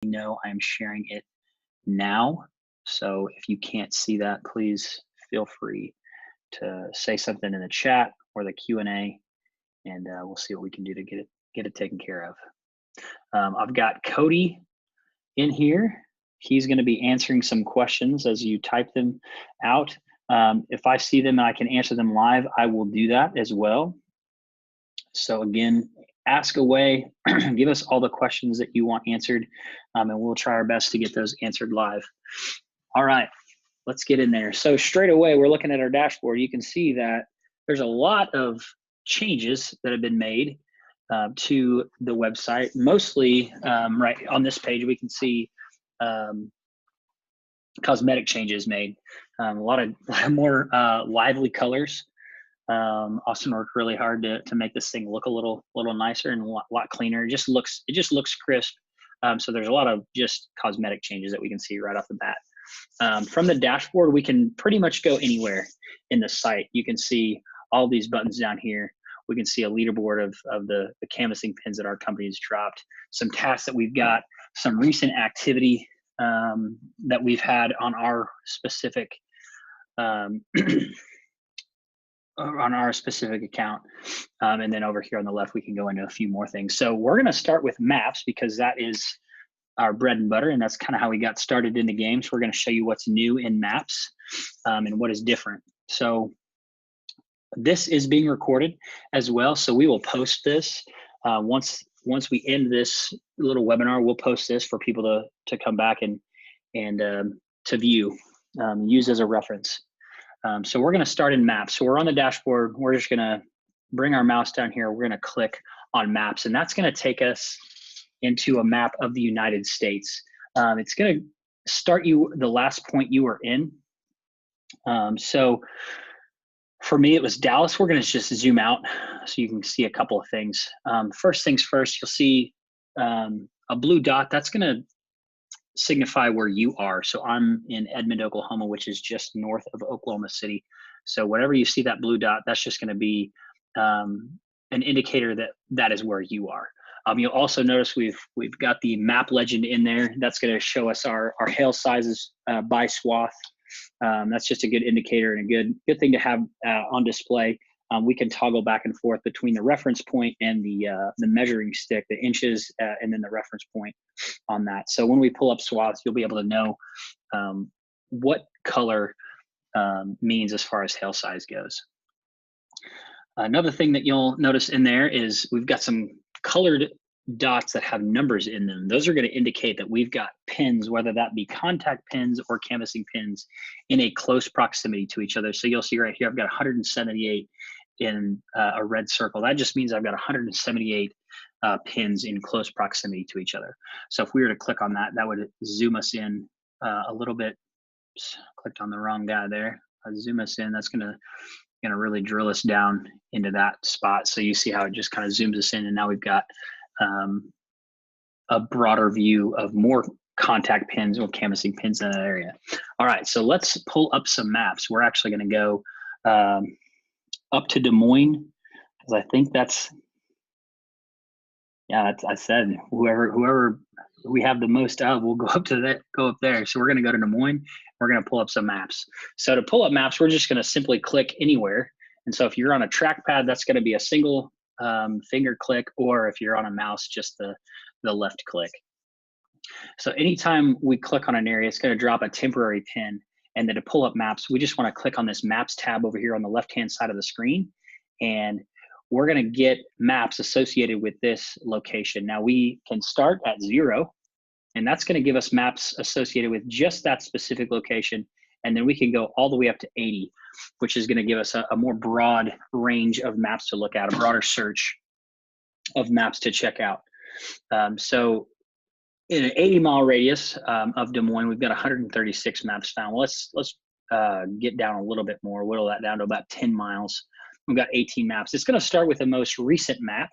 know I am sharing it now. So if you can't see that, please feel free to say something in the chat or the Q&A, and we'll see what we can do to get it taken care of. I've got Cody in here. He's going to be answering some questions as you type them out. If I see them and I can answer them live, I will do that as well. So again, ask away, give us all the questions that you want answered, and we'll try our best to get those answered live. All right, let's get in there. So straight away, we're looking at our dashboard. You can see that there's a lot of changes that have been made to the website. Mostly right on this page, we can see cosmetic changes made. A lot more lively colors. Austin worked really hard to make this thing look a little nicer and a lot cleaner. It just looks crisp. So there's a lot of just cosmetic changes that we can see right off the bat. From the dashboard, we can pretty much go anywhere in the site. You can see all these buttons down here. We can see a leaderboard of the canvassing pins that our company has dropped, some tasks that we've got, some recent activity that we've had on our specific account. And then over here on the left, we can go into a few more things. So we're going to start with maps because that is our bread and butter, and that's kind of how we got started in the game. So we're going to show you what's new in maps and what is different. So this is being recorded as well. So we will post this once we end this little webinar. We'll post this for people to come back and to view, use as a reference. So we're going to start in maps. So we're on the dashboard. We're just going to bring our mouse down here. We're going to click on maps, and that's going to take us into a map of the United States. It's going to start you the last point you were in. So for me, it was Dallas. We're going to just zoom out so you can see a couple of things. First things first, you'll see a blue dot. That's going to signify where you are. So I'm in Edmond, Oklahoma, which is just north of Oklahoma City. So whenever you see that blue dot, that's just going to be an indicator that is where you are. You'll also notice we've got the map legend in there. That's going to show us our hail sizes by swath. That's just a good indicator and a good thing to have on display. We can toggle back and forth between the reference point and the measuring stick, the inches, and then the reference point on that. So when we pull up swaths, you'll be able to know what color means as far as hail size goes. Another thing that you'll notice in there is we've got some colored dots that have numbers in them. Those are going to indicate that we've got pins, whether that be contact pins or canvassing pins, in a close proximity to each other. So you'll see right here, I've got 178 in a red circle. That just means I've got 178 pins in close proximity to each other. So if we were to click on that, that would zoom us in a little bit. Oops, clicked on the wrong guy there. Zoom us in. That's gonna really drill us down into that spot. So you see how it just kind of zooms us in, and now we've got a broader view of more contact pins or canvassing pins in that area. All right, so let's pull up some maps. We're actually going to go up to Des Moines, because I think that's, yeah, I said whoever we have the most of, we'll go up there. So we're going to go to Des Moines. We're going to pull up some maps. So to pull up maps, we're just going to simply click anywhere. And so if you're on a trackpad, that's going to be a single finger click, or if you're on a mouse, just the left click. So anytime we click on an area, it's going to drop a temporary pin. And then to pull up maps, we just want to click on this maps tab over here on the left-hand side of the screen. And we're going to get maps associated with this location. Now we can start at 0, and that's going to give us maps associated with just that specific location. And then we can go all the way up to 80, which is going to give us a more broad range of maps to look at, a broader search of maps to check out. So in an 80-mile radius of Des Moines, we've got 136 maps found. Let's get down a little bit more, whittle that down to about 10 miles. We've got 18 maps. It's going to start with the most recent map.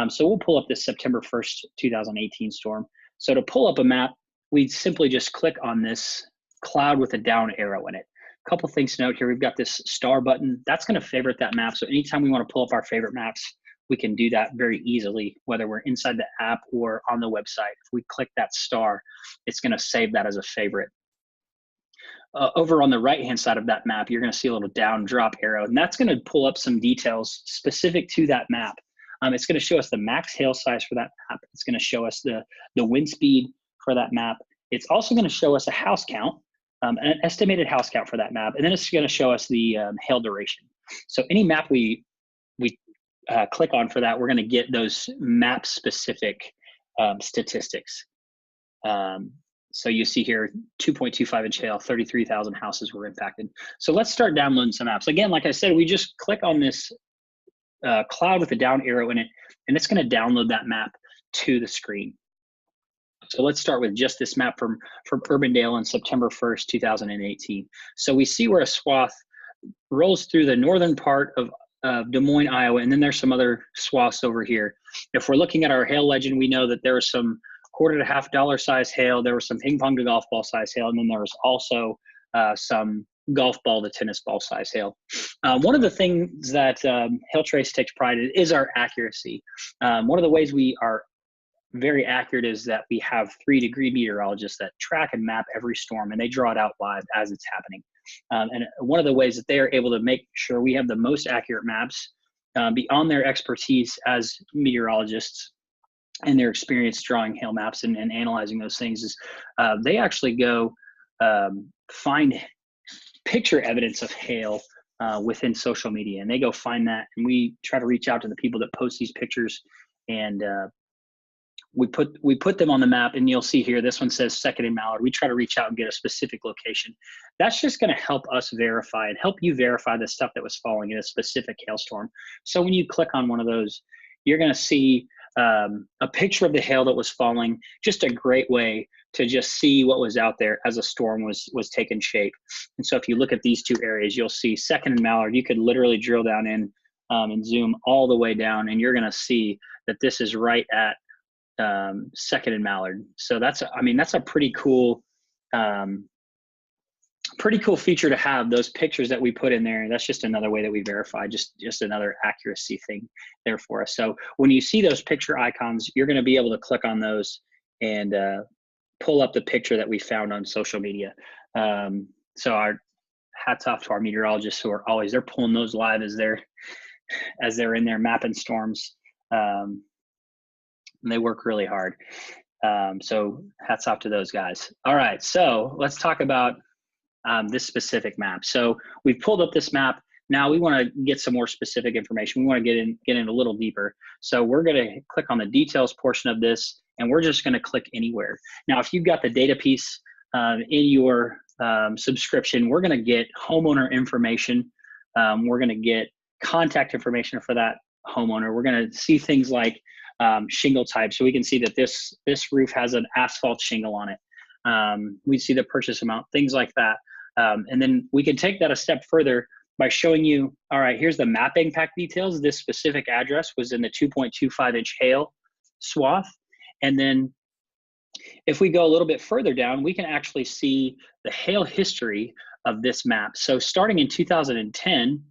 So we'll pull up this September 1st, 2018 storm. So to pull up a map, we simply just click on this cloud with a down arrow in it. A couple things to note here. We've got this star button. That's going to favorite that map. So anytime we want to pull up our favorite maps, we can do that very easily, whether we're inside the app or on the website. If we click that star, it's going to save that as a favorite. Over on the right-hand side of that map, you're going to see a little down drop arrow, and that's going to pull up some details specific to that map. It's going to show us the max hail size for that map. It's going to show us the wind speed for that map. It's also going to show us a house count, an estimated house count for that map, and then it's going to show us the hail duration. So any map we click on for that, we're going to get those map-specific statistics. So you see here, 2.25 inch hail, 33,000 houses were impacted. So let's start downloading some apps. Again, like I said, we just click on this cloud with a down arrow in it, and it's going to download that map to the screen. So let's start with just this map from Urbandale on September 1st, 2018. So we see where a swath rolls through the northern part of Des Moines, Iowa, and then there's some other swaths over here. If we're looking at our hail legend, we know that there was some $quarter to $half size hail, there was some ping pong to golf ball size hail, and then there was also some golf ball to tennis ball size hail. One of the things that Hail Trace takes pride in is our accuracy. One of the ways we are very accurate is that we have 3-degree meteorologists that track and map every storm, and they draw it out live as it's happening. And one of the ways that they are able to make sure we have the most accurate maps beyond their expertise as meteorologists and their experience drawing hail maps and analyzing those things is they actually go find picture evidence of hail within social media, and they go find that, and we try to reach out to the people that post these pictures, and we put them on the map, and you'll see here, this one says second in Mallard. We try to reach out and get a specific location. That's just going to help us verify and help you verify the stuff that was falling in a specific hailstorm. So when you click on one of those, you're going to see a picture of the hail that was falling, just a great way to just see what was out there as a storm was taking shape. And so if you look at these two areas, you'll see second and Mallard. You could literally drill down in and zoom all the way down, and you're going to see that this is right at second and Mallard. So that's a pretty cool feature to have, those pictures that we put in there. That's just another way that we verify, just another accuracy thing there for us. So when you see those picture icons, you're going to be able to click on those and pull up the picture that we found on social media. So our hats off to our meteorologists who are they're pulling those live as they're in there mapping storms. And they work really hard. So hats off to those guys. All right, so let's talk about this specific map. So we've pulled up this map. Now we want to get some more specific information. We want to get in a little deeper. So we're going to click on the details portion of this, and we're just going to click anywhere. Now, if you've got the data piece in your subscription, we're going to get homeowner information. We're going to get contact information for that homeowner. We're going to see things like shingle type. So we can see that this roof has an asphalt shingle on it. We see the purchase amount, things like that. And then we can take that a step further by showing you, all right, here's the map impact details. This specific address was in the 2.25 inch hail swath. And then if we go a little bit further down, we can actually see the hail history of this map. So starting in 2010,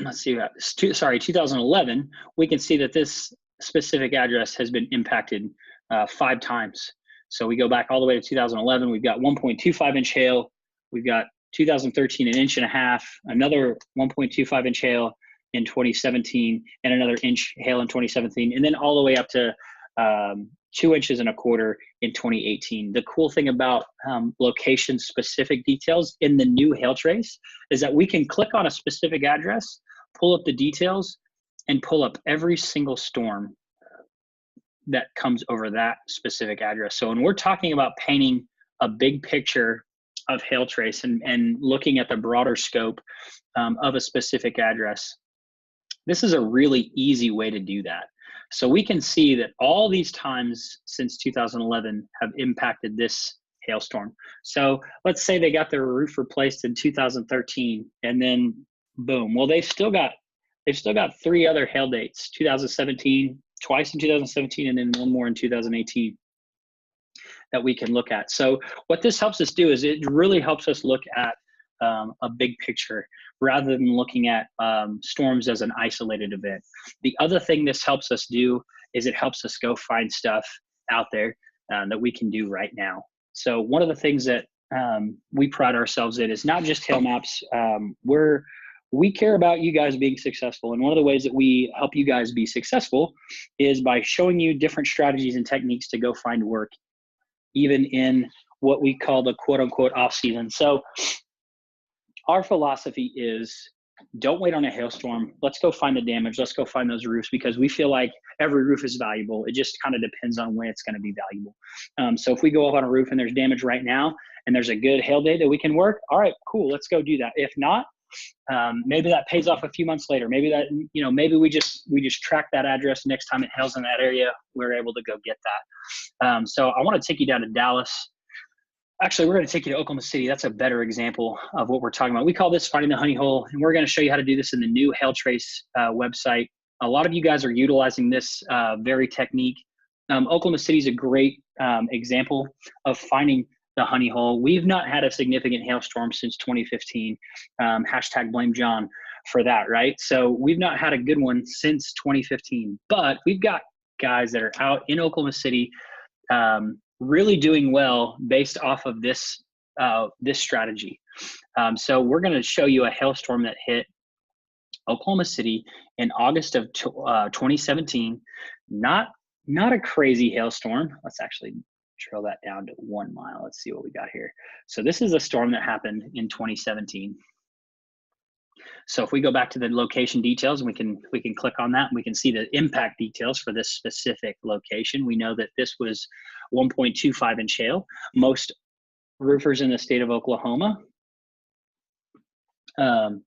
let's see, 2011, we can see that this specific address has been impacted 5 times. So we go back all the way to 2011, we've got 1.25 inch hail, we've got 2013, 1.5 inches, another 1.25 inch hail in 2017, and another inch hail in 2017, and then all the way up to 2.25 inches in 2018. The cool thing about location-specific details in the new Hail Trace is that we can click on a specific address, pull up the details, and pull up every single storm that comes over that specific address. So when we're talking about painting a big picture of Hail Trace and looking at the broader scope of a specific address, this is a really easy way to do that. So we can see that all these times since 2011 have impacted this hailstorm. So let's say they got their roof replaced in 2013, and then boom. Well, they've still got 3 other hail dates: 2017, twice in 2017, and then one more in 2018 that we can look at. So what this helps us do is it really helps us look at a big picture rather than looking at storms as an isolated event. The other thing this helps us do is it helps us go find stuff out there that we can do right now. So one of the things that we pride ourselves in is not just hail maps. We care about you guys being successful. And one of the ways that we help you guys be successful is by showing you different strategies and techniques to go find work, even in what we call the quote unquote off season. So our philosophy is don't wait on a hailstorm. Let's go find the damage. Let's go find those roofs, because we feel like every roof is valuable. It just kind of depends on when it's going to be valuable. So if we go up on a roof and there's damage right now and there's a good hail day that we can work, all right, cool, let's go do that. If not, maybe that pays off a few months later. Maybe that, maybe we just track that address. Next time it hails in that area, we're able to go get that. So I want to take you down to Dallas. Actually, we're going to take you to Oklahoma City. That's a better example of what we're talking about. We call this finding the honey hole, and we're going to show you how to do this in the new Hail Trace website. A lot of you guys are utilizing this very technique. Oklahoma City is a great example of finding the honey hole. We've not had a significant hailstorm since 2015. Hashtag blame John for that, right? So we've not had a good one since 2015, but we've got guys that are out in Oklahoma City really doing well based off of this this strategy. So we're going to show you a hailstorm that hit Oklahoma City in August of 2017. Not a crazy hailstorm. Let's actually drill that down to 1 mile. Let's see what we got here. So this is a storm that happened in 2017. So if we go back to the location details, we can click on that, and we can see the impact details for this specific location. We know that this was 1.25 inch hail. Most roofers in the state of Oklahoma. Oh,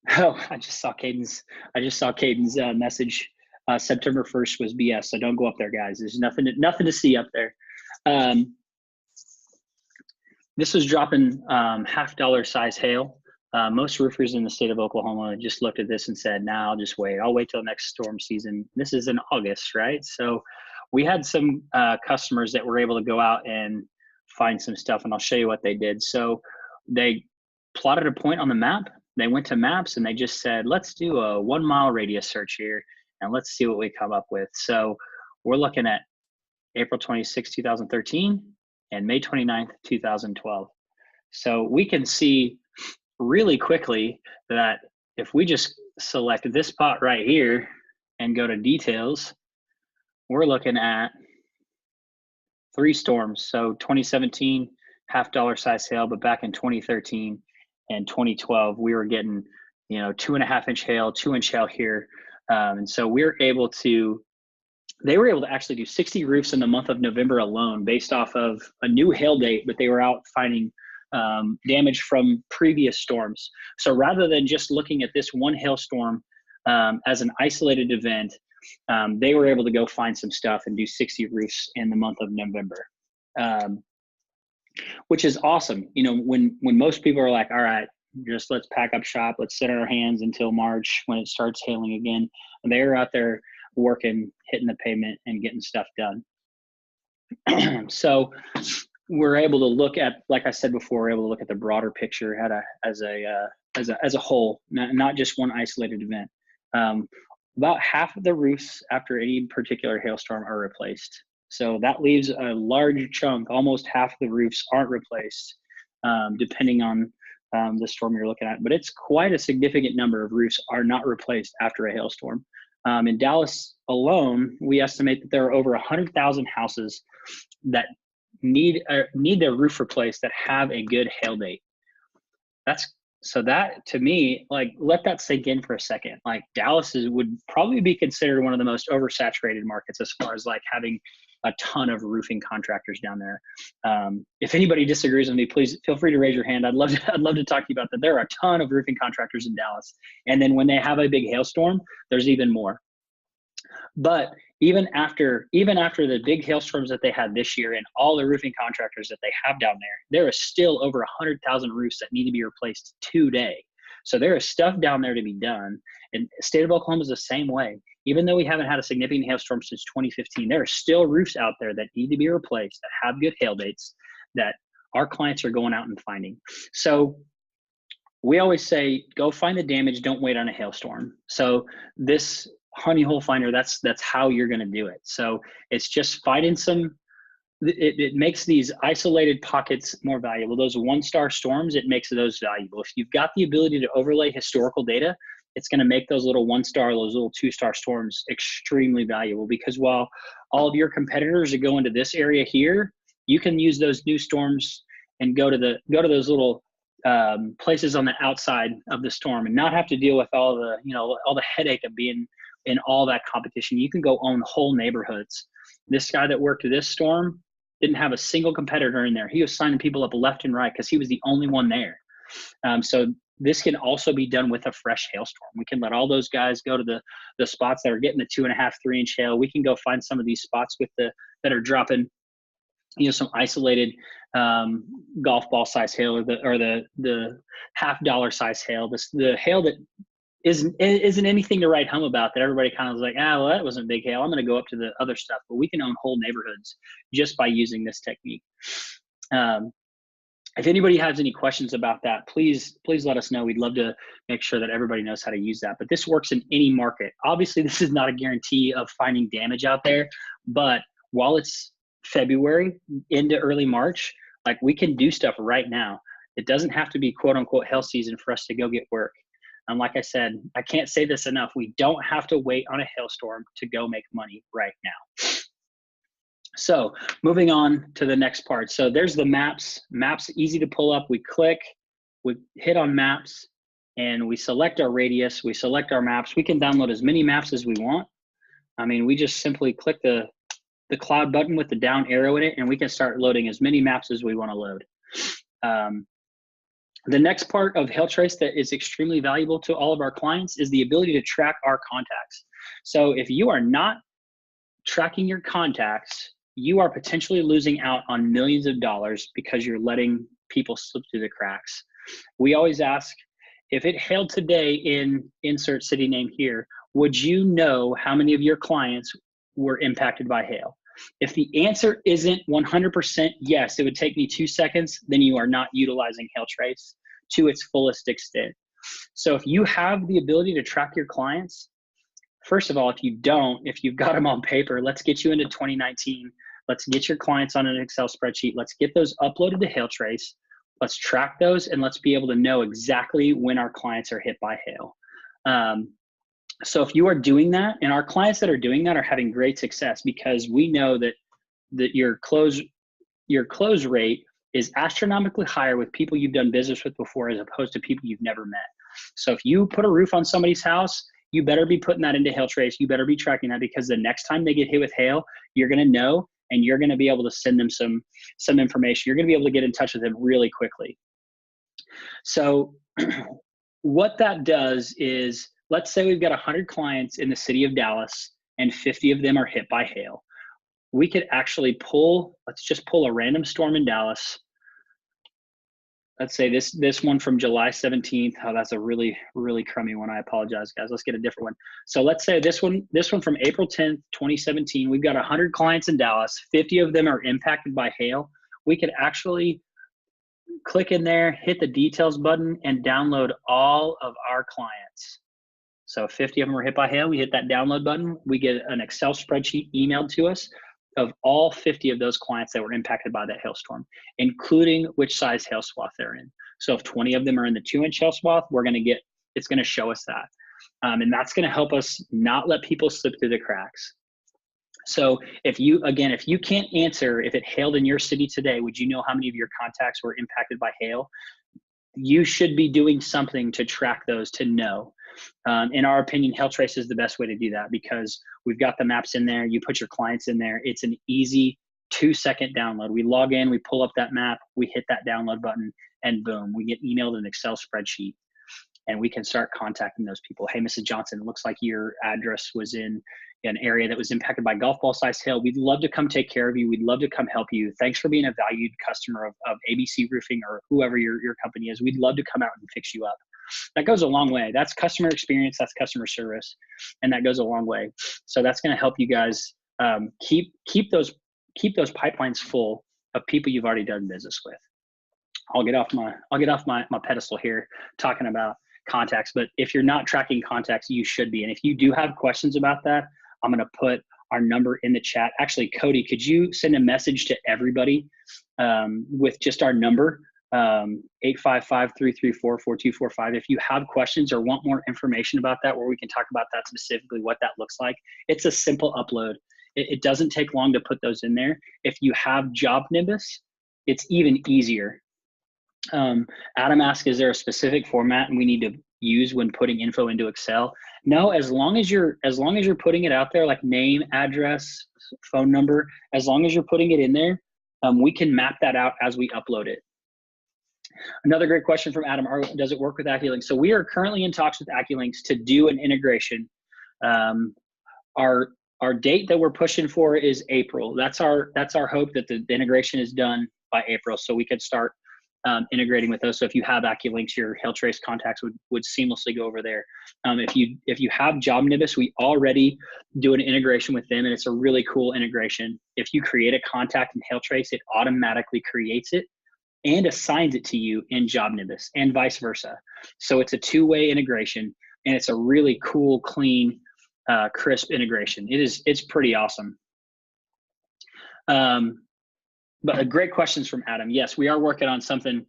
I just saw Caden's message. September 1st was BS, so don't go up there, guys. There's nothing to see up there. This was dropping $half size hail. Most roofers in the state of Oklahoma just looked at this and said, nah, I'll just wait. I'll wait till next storm season. This is in August, right? So we had some customers that were able to go out and find some stuff, and I'll show you what they did. So they plotted a point on the map. They went to maps and they just said, let's do a 1 mile radius search here, and let's see what we come up with. So we're looking at April 26, 2013 and May 29th, 2012. So we can see really quickly that if we just select this spot right here and go to details, we're looking at 3 storms. So 2017, $half size hail, but back in 2013 and 2012, we were getting, 2.5 inch hail, 2 inch hail here. And so they were able to actually do 60 roofs in the month of November alone based off of a new hail date, but they were out finding damage from previous storms. So rather than just looking at this one hailstorm as an isolated event, they were able to go find some stuff and do 60 roofs in the month of November, which is awesome. When most people are like, all right, just let's pack up shop, let's sit on our hands until March when it starts hailing again. And they're out there working, hitting the pavement and getting stuff done. So we're able to look at, like I said before, we're able to look at the broader picture as a whole, not just one isolated event. About half of the roofs after any particular hailstorm are replaced. So that leaves a large chunk, almost half of the roofs aren't replaced, depending on the storm you're looking at. But it's quite a significant number of roofs are not replaced after a hailstorm. In Dallas alone, we estimate that there are over 100,000 houses that need their roof replaced that have a good hail date. So that, to me, like, let that sink in for a second. Like, Dallas would probably be considered one of the most oversaturated markets as far as like having a ton of roofing contractors down there. If anybody disagrees with me, please feel free to raise your hand. I'd love to talk to you about that. There are a ton of roofing contractors in Dallas, and then when they have a big hailstorm, there's even more. But even after the big hailstorms that they had this year and all the roofing contractors that they have down there is still over 100,000 roofs that need to be replaced today. So there is stuff down there to be done. And the state of Oklahoma is the same way. Even though we haven't had a significant hailstorm since 2015, there are still roofs out there that need to be replaced, that have good hail dates, that our clients are going out and finding. So we always say, go find the damage, don't wait on a hailstorm. So this honey hole finder, that's how you're going to do it. So it's just finding some, it makes these isolated pockets more valuable. Those 1-star storms, it makes those valuable. If you've got the ability to overlay historical data, it's going to make those little 1-star, those little 2-star storms extremely valuable, because while all of your competitors are going to this area here, you can use those new storms and go to those little places on the outside of the storm and not have to deal with all the headache of being in all that competition. You can go own whole neighborhoods. This guy that worked this storm didn't have a single competitor in there. He was signing people up left and right because he was the only one there. So this can also be done with a fresh hailstorm. We can let all those guys go to the spots that are getting the 2.5, 3-inch hail. We can go find some of these spots that are dropping, some isolated golf ball size hail, or the $50 size hail. The hail that isn't anything to write home about, that everybody kind of was like, well, that wasn't big hail, I'm going to go up to the other stuff. But we can own whole neighborhoods just by using this technique. If anybody has any questions about that, please let us know. We'd love to make sure that everybody knows how to use that. But this works in any market. Obviously, this is not a guarantee of finding damage out there, but while it's February into early March, like, we can do stuff right now. It doesn't have to be quote unquote hail season for us to go get work. And like I said, I can't say this enough. We don't have to wait on a hailstorm to go make money right now. So moving on to the next part. So there's the maps. Maps, easy to pull up. We click, we hit on maps, and we select our radius. We select our maps. We can download as many maps as we want. I mean, we just simply click the cloud button with the down arrow in it, and we can start loading as many maps as we want to load. The next part of HailTrace that is extremely valuable to all of our clients is the ability to track our contacts. So if you are not tracking your contacts, you are potentially losing out on millions of dollars because you're letting people slip through the cracks. We always ask, if it hailed today in insert city name here, would you know how many of your clients were impacted by hail? If the answer isn't 100% yes, it would take me 2 seconds, then you are not utilizing HailTrace to its fullest extent. So if you have the ability to track your clients, first of all, if you've got them on paper, let's get you into 2019. Let's get your clients on an Excel spreadsheet. Let's get those uploaded to HailTrace. Let's track those, and let's be able to know exactly when our clients are hit by hail. So if you are doing that, and our clients that are doing that are having great success, because we know that your close rate is astronomically higher with people you've done business with before as opposed to people you've never met. So if you put a roof on somebody's house, you better be putting that into HailTrace. You better be tracking that, because the next time they get hit with hail, you're going to know, and you're going to be able to send them some information. You're going to be able to get in touch with them really quickly. So what that does is, let's say we've got 100 clients in the city of Dallas and 50 of them are hit by hail. We could actually let's just pull a random storm in Dallas. Let's say this one from July 17th. Oh, that's a really, really crummy one. I apologize, guys. Let's get a different one. So let's say this one from April 10th, 2017. We've got 100 clients in Dallas. 50 of them are impacted by hail. We could actually click in there, hit the details button, and download all of our clients. So 50 of them were hit by hail. We hit that download button. We get an Excel spreadsheet emailed to us of all 50 of those clients that were impacted by that hailstorm, including which size hail swath they're in. So if 20 of them are in the 2-inch hail swath, it's going to show us that. And that's going to help us not let people slip through the cracks. So if you can't answer if it hailed in your city today, would you know how many of your contacts were impacted by hail? You should be doing something to track those to know. In our opinion, HailTrace is the best way to do that, because we've got the maps in there. You put your clients in there. It's an easy 2-second download. We log in, we pull up that map, we hit that download button, and boom, we get emailed an Excel spreadsheet, and we can start contacting those people. Hey, Mrs. Johnson, it looks like your address was in an area that was impacted by golf ball size hail. We'd love to come take care of you. We'd love to come help you. Thanks for being a valued customer of ABC Roofing or whoever your company is. We'd love to come out and fix you up. That goes a long way. That's customer experience. That's customer service. And that goes a long way. So that's going to help you guys keep those pipelines full of people you've already done business with. I'll get off my pedestal here talking about contacts, but if you're not tracking contacts, you should be. And if you do have questions about that, I'm going to put our number in the chat. Actually, Cody, could you send a message to everybody with just our number, 855-334-4245. If you have questions or want more information about that, where we can talk about that specifically, what that looks like. It's a simple upload. It doesn't take long to put those in there. If you have Job Nimbus, it's even easier. Adam asked, is there a specific format we need to use when putting info into Excel? No, as long as you're putting it out there, like name, address, phone number, as long as you're putting it in there, we can map that out as we upload it. Another great question from Adam, does it work with AccuLinks? So we are currently in talks with AccuLinks to do an integration. Our date that we're pushing for is April. That's our hope, that the integration is done by April, so we could start integrating with those. So if you have AccuLinks, your HailTrace contacts would seamlessly go over there. If you have Job Nimbus, we already do an integration with them, and it's a really cool integration. If you create a contact in HailTrace, it automatically creates it and assigns it to you in Job Nimbus, and vice versa. So it's a two-way integration, and it's a really cool, clean, crisp integration. It's pretty awesome. But great questions from Adam. Yes, we are working on something.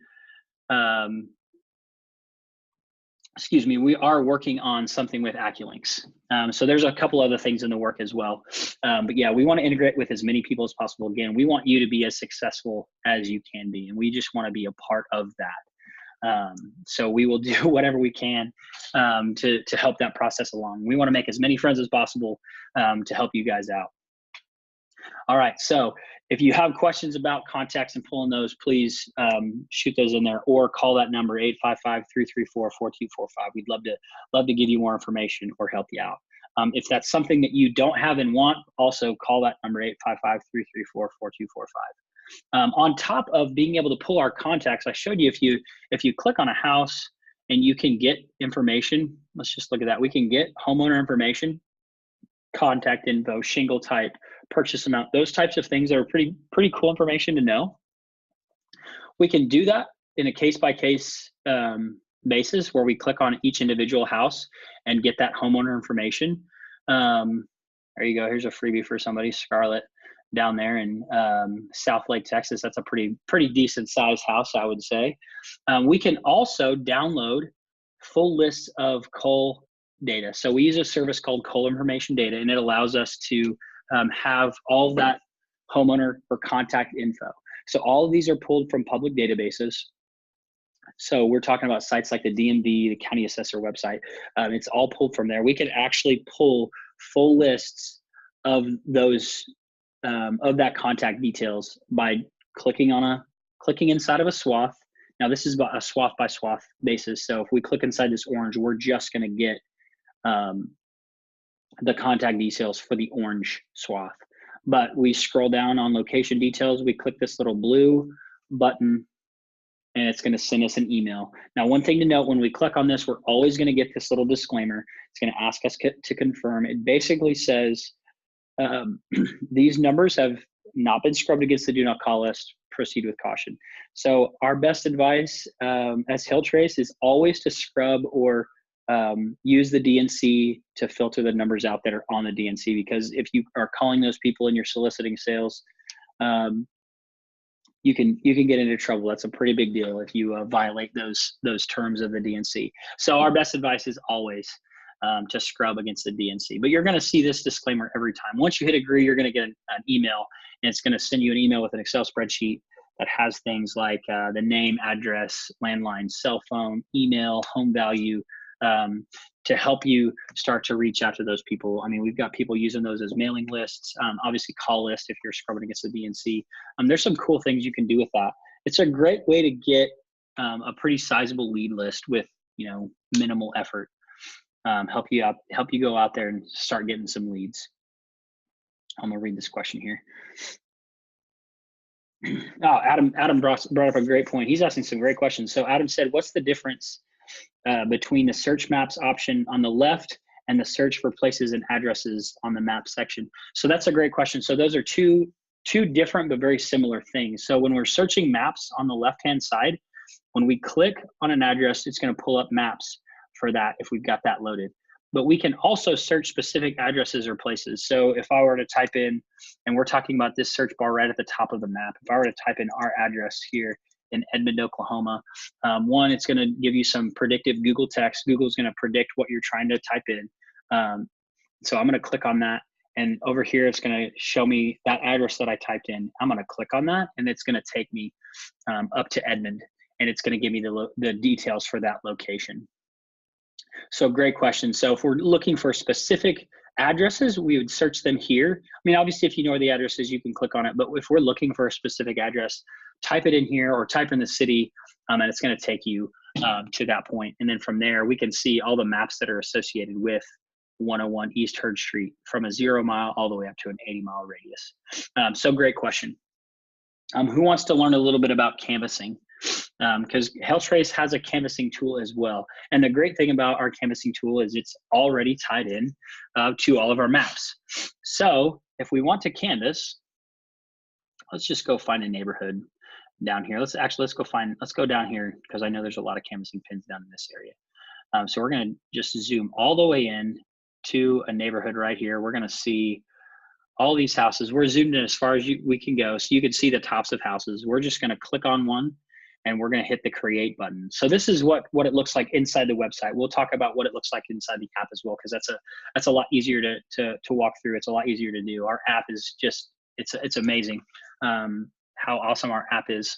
We are working on something with AccuLinks. So there's a couple other things in the work as well. But yeah, we want to integrate with as many people as possible. Again, we want you to be as successful as you can be, and we just want to be a part of that. So we will do whatever we can to help that process along. We want to make as many friends as possible to help you guys out. All right, so if you have questions about contacts and pulling those, please shoot those in there, or call that number, 855-334-4245. We'd love to give you more information or help you out. If that's something that you don't have and want, also call that number, 855-334-4245. On top of being able to pull our contacts, I showed you if you click on a house and you can get information, let's just look at that. We can get homeowner information, contact info, shingle type, purchase amount, those types of things are pretty cool information to know. We can do that in a case-by-case basis, where we click on each individual house and get that homeowner information. There you go. Here's a freebie for somebody, Scarlett, down there in South Lake, Texas. That's a pretty decent sized house, I would say. We can also download full lists of coal data. So we use a service called Coal Information Data, and it allows us to have all of that homeowner or contact info. So all of these are pulled from public databases. So we're talking about sites like the DMV, the county assessor website. It's all pulled from there. We can actually pull full lists of those of that contact details by clicking inside of a swath. Now this is a swath by swath basis. So if we click inside this orange, we're just going to get the contact details for the orange swath. But we scroll down on location details, we click this little blue button, and it's going to send us an email. Now, one thing to note, when we click on this, we're always going to get this little disclaimer. It's going to ask us to confirm. It basically says, these numbers have not been scrubbed against the do not call list. Proceed with caution. So our best advice as HailTrace is always to scrub or use the DNC to filter the numbers out that are on the DNC, because if you are calling those people and you're soliciting sales, you can get into trouble. That's a pretty big deal if you violate those terms of the DNC. So our best advice is always to scrub against the DNC. But you're going to see this disclaimer every time. Once you hit agree, you're going to get an email, and it's going to send you an email with an Excel spreadsheet that has things like the name, address, landline, cell phone, email, home value, to help you start to reach out to those people. I mean, we've got people using those as mailing lists, obviously call list if you're scrubbing against the DNC. There some cool things you can do with that. It's a great way to get a pretty sizable lead list with minimal effort. Help you go out there and start getting some leads. I'm gonna read this question here. Oh, Adam brought up a great point. He's asking some great questions. So Adam said, what's the difference between the search maps option on the left and the search for places and addresses on the map section? So that's a great question. So those are two different but very similar things. So when we're searching maps on the left-hand side, When we click on an address, it's going to pull up maps for that if we've got that loaded. But we can also search specific addresses or places. So if I were to type in, and we're talking about this search bar right at the top of the map, if I were to type in our address here in Edmond, Oklahoma, one, it's going to give you some predictive Google text. Google's going to predict what you're trying to type in. So I'm going to click on that. And over here, it's going to show me that address that I typed in. I'm going to click on that, and it's going to take me up to Edmond, and it's going to give me the details for that location. So great question. So if we're looking for specific addresses, we would search them here. I mean, obviously, if you know where the address is, you can click on it. But if we're looking for a specific address, type it in here or type in the city, and it's going to take you to that point. And then from there, we can see all the maps that are associated with 101 East Hurd Street from a 0 mile all the way up to an 80-mile radius. So great question. Who wants to learn a little bit about canvassing? Because HailTrace has a canvassing tool as well. And the great thing about our canvassing tool is it's already tied in to all of our maps. So if we want to canvass, let's just go find a neighborhood down here. Let's go down here because I know there's a lot of canvassing pins down in this area. So we're going to just zoom all the way in to a neighborhood right here. We're going to see all these houses. We're zoomed in as far as we can go, so you can see the tops of houses. We're just going to click on one, and we're going to hit the create button. So this is what it looks like inside the website. We'll talk about what it looks like inside the app as well, because that's a lot easier to walk through. It's a lot easier to do. Our app is just it's amazing how awesome our app is.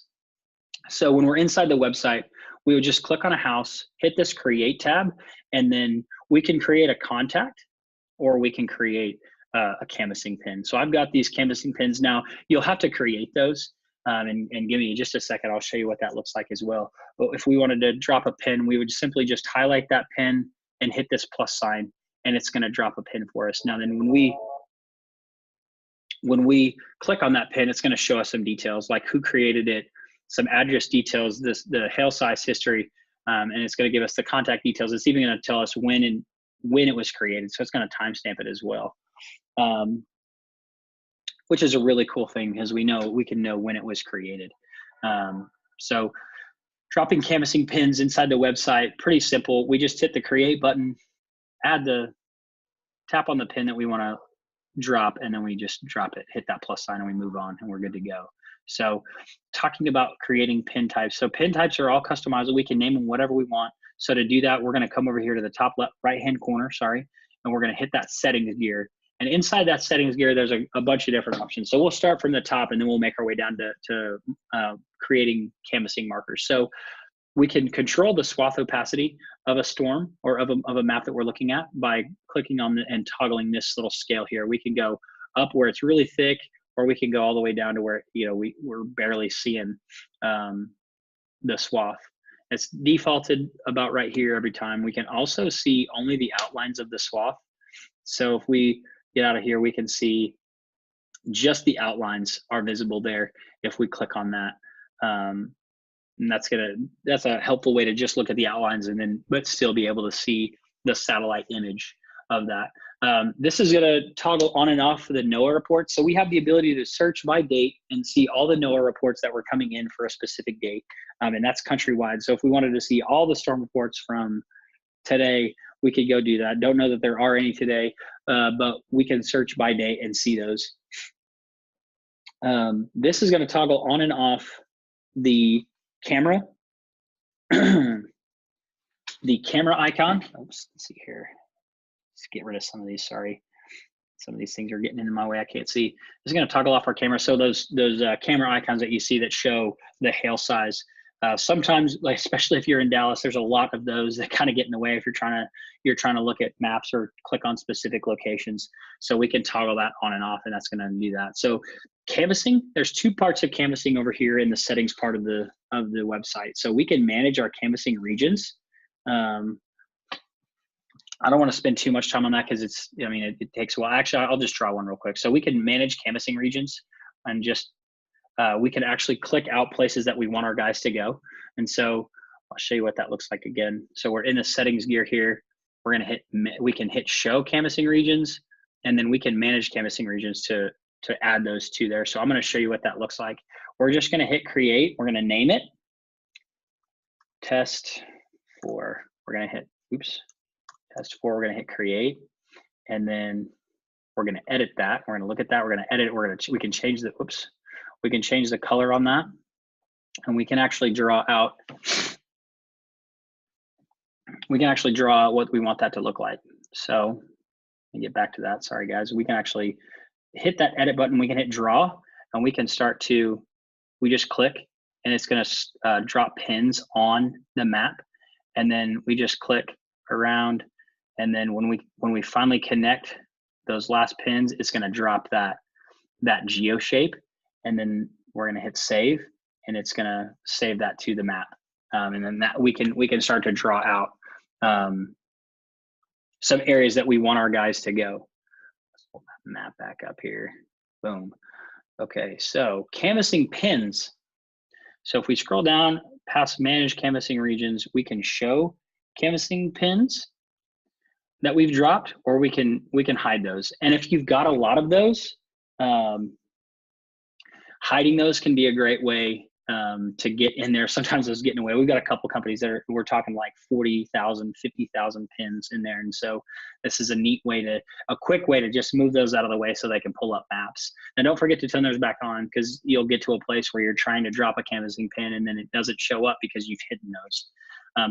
So when we're inside the website, we would just click on a house, hit this create tab, and then we can create a contact, or we can create a canvassing pin. So I've got these canvassing pins now. You'll have to create those, and give me just a second. I'll show you what that looks like as well. But if we wanted to drop a pin, we would simply just highlight that pin and hit this plus sign, and it's going to drop a pin for us. Now then, when we click on that pin, it's going to show us some details like who created it, some address details, the hail size history, and it's going to give us the contact details. It's even going to tell us when it was created. So it's going to timestamp it as well, which is a really cool thing because we can know when it was created. So dropping canvassing pins inside the website, pretty simple. We just hit the create button, tap on the pin that we want to drop, and then we just drop it, hit that plus sign, and we move on, and we're good to go. So talking about creating pin types. So pin types are all customizable. We can name them whatever we want. So to do that, we're going to come over here to the top left, right-hand corner, and we're going to hit that settings gear. And inside that settings gear, there's a bunch of different options. So we'll start from the top, and then we'll make our way down to creating canvassing markers. So we can control the swath opacity of a storm or of a map that we're looking at by clicking on and toggling this little scale here. We can go up where it's really thick, or we can go all the way down to where we're barely seeing the swath. It's defaulted about right here every time. We can also see only the outlines of the swath. So if we get out of here, we can see just the outlines are visible there if we click on that. And that's a helpful way to just look at the outlines but still be able to see the satellite image of that. This is going to toggle on and off the NOAA reports. So we have the ability to search by date and see all the NOAA reports that were coming in for a specific date. And that's countrywide. So if we wanted to see all the storm reports from today, we could go do that. Don't know that there are any today, but we can search by date and see those. This is going to toggle on and off the camera, the camera icon. Oops, let's see here. Let's get rid of some of these. Sorry, some of these things are getting in my way. I can't see. This is going to toggle off our camera. So those camera icons that you see that show the hail size. Sometimes, like especially if you're in Dallas, there's a lot of those that kind of get in the way if you're trying to look at maps or click on specific locations. So we can toggle that on and off, and that's going to do that. So canvassing, there's two parts of canvassing over here in the settings part of the website. So we can manage our canvassing regions. I don't want to spend too much time on that because it takes a while. Actually, I'll just draw one real quick. So we can manage canvassing regions and just we can actually click out places that we want our guys to go. And so I'll show you what that looks like again. So we're in the settings gear here. We can hit show canvassing regions, and then we can manage canvassing regions to add those to there. So I'm going to show you what that looks like. We're just going to hit create. We're going to name it. test 4. We're gonna hit, oops, test 4, we're gonna hit create, and then we're gonna edit that. We're gonna look at that, we're gonna edit it, we can change the, oops, we can change the color on that, and we can actually draw out, what we want that to look like. So let me get back to that, sorry guys. We can actually hit that edit button, we can hit draw, and we can start to, we just click, and it's gonna drop pins on the map, and then we just click around, and then when we finally connect those last pins, it's gonna drop that geo shape, and then we're gonna hit save, and it's gonna save that to the map, and then that we can start to draw out some areas that we want our guys to go. Let's pull that map back up here. Boom. Okay, so canvassing pins. So if we scroll down past manage canvassing regions, we can show canvassing pins that we've dropped, or we can hide those. And if you've got a lot of those, hiding those can be a great way to get in there. Sometimes those get in the way. We've got a couple companies that we're talking like 40,000, 50,000 pins in there. And so this is a quick way to just move those out of the way so they can pull up maps. And don't forget to turn those back on, because you'll get to a place where you're trying to drop a canvassing pin and then it doesn't show up because you've hidden those.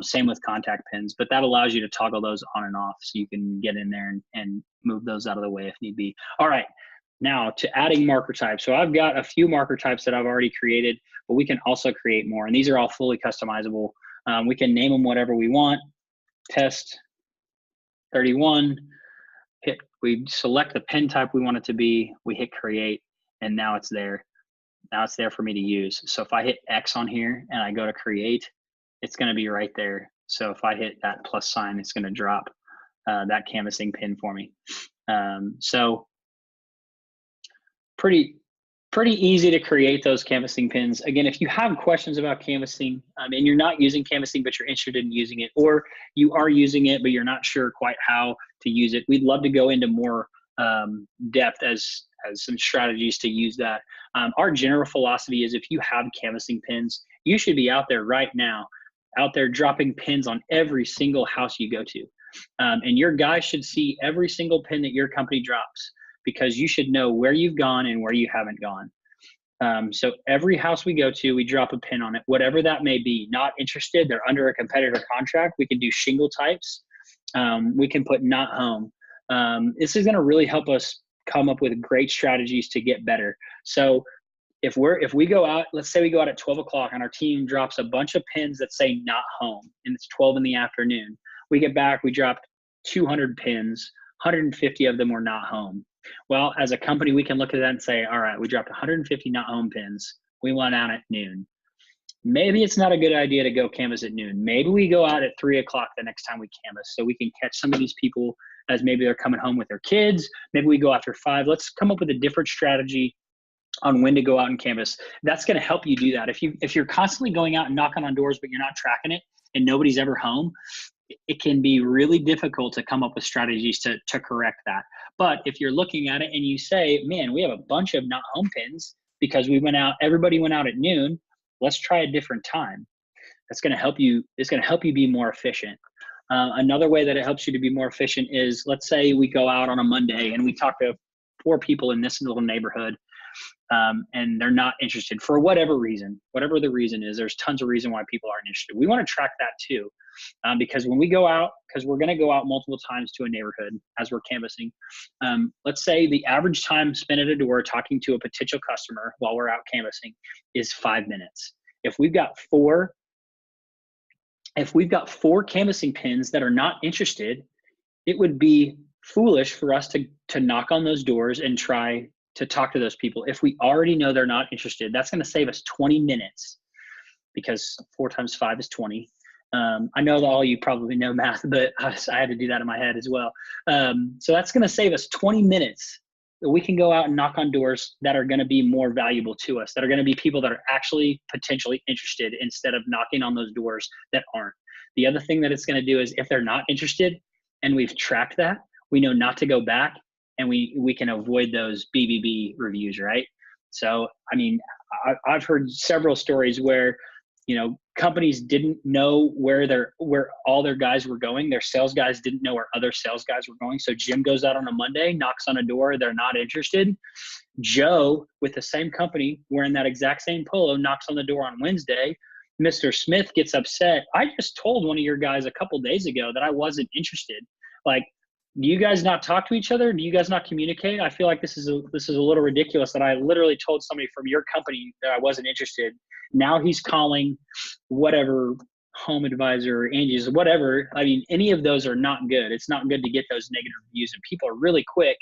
Same with contact pins, but that allows you to toggle those on and off so you can get in there and move those out of the way if need be. All right, now to adding marker types. So I've got a few marker types that I've already created, but we can also create more, and these are all fully customizable. We can name them whatever we want. Test 31, we select the pin type we want it to be, we hit create, and now it's there. Now it's there for me to use. So if I hit X on here and I go to create, it's gonna be right there. So if I hit that plus sign, it's gonna drop that canvassing pin for me. So pretty easy to create those canvassing pins. Again, if you have questions about canvassing and you're not using canvassing, but you're interested in using it, or you are using it, but you're not sure quite how to use it, we'd love to go into more depth as some strategies to use that. Our general philosophy is if you have canvassing pins, you should be out there right now, out there dropping pins on every single house you go to. And your guys should see every single pin that your company drops, because you should know where you've gone and where you haven't gone. So every house we go to, we drop a pin on it, whatever that may be. Not interested, they're under a competitor contract. We can do shingle types. We can put not home. This is gonna really help us come up with great strategies to get better. So if we go out, let's say we go out at 12 o'clock and our team drops a bunch of pins that say not home, and it's 12 in the afternoon. We get back, we dropped 200 pins, 150 of them were not home. Well, as a company, we can look at that and say, all right, we dropped 150 not home pins. We went out at noon. Maybe it's not a good idea to go canvas at noon. Maybe we go out at 3 o'clock the next time we canvas, so we can catch some of these people as maybe they're coming home with their kids. Maybe we go after 5. Let's come up with a different strategy on when to go out and canvas. That's going to help you do that. If you're constantly going out and knocking on doors, but you're not tracking it and nobody's ever home, it can be really difficult to come up with strategies to correct that. But if you're looking at it and you say, man, we have a bunch of not home pins because everybody went out at noon, let's try a different time. That's going to help you. It's going to help you be more efficient. Another way that it helps you to be more efficient is, let's say we go out on a Monday and we talk to 4 people in this little neighborhood, and they're not interested for whatever reason. Whatever the reason is, there's tons of reason why people aren't interested. We want to track that too, because when we go out, because we're going to go out multiple times to a neighborhood as we're canvassing. Let's say the average time spent at a door talking to a potential customer while we're out canvassing is 5 minutes. If we've got four canvassing pins that are not interested, it would be foolish for us to knock on those doors and try to talk to those people. If we already know they're not interested, that's going to save us 20 minutes, because 4 times 5 is 20. I know that all you probably know math, but I had to do that in my head as well. So that's going to save us 20 minutes. We can go out and knock on doors that are going to be more valuable to us, that are going to be people that are actually potentially interested, instead of knocking on those doors that aren't. The other thing that it's going to do is, if they're not interested and we've tracked that, we know not to go back, and we can avoid those BBB reviews, right? So, I mean, I've heard several stories where Companies didn't know where all their guys were going. Their sales guys didn't know where other sales guys were going. So Jim goes out on a Monday, knocks on a door. They're not interested. Joe, with the same company, wearing that exact same polo, knocks on the door on Wednesday. Mr. Smith gets upset. I just told one of your guys a couple days ago that I wasn't interested. Like, do you guys not talk to each other? Do you guys not communicate? I feel like this is a little ridiculous that I literally told somebody from your company that I wasn't interested. Now he's calling whatever Home Advisor or Angie's, whatever. I mean, any of those are not good. It's not good to get those negative reviews, and people are really quick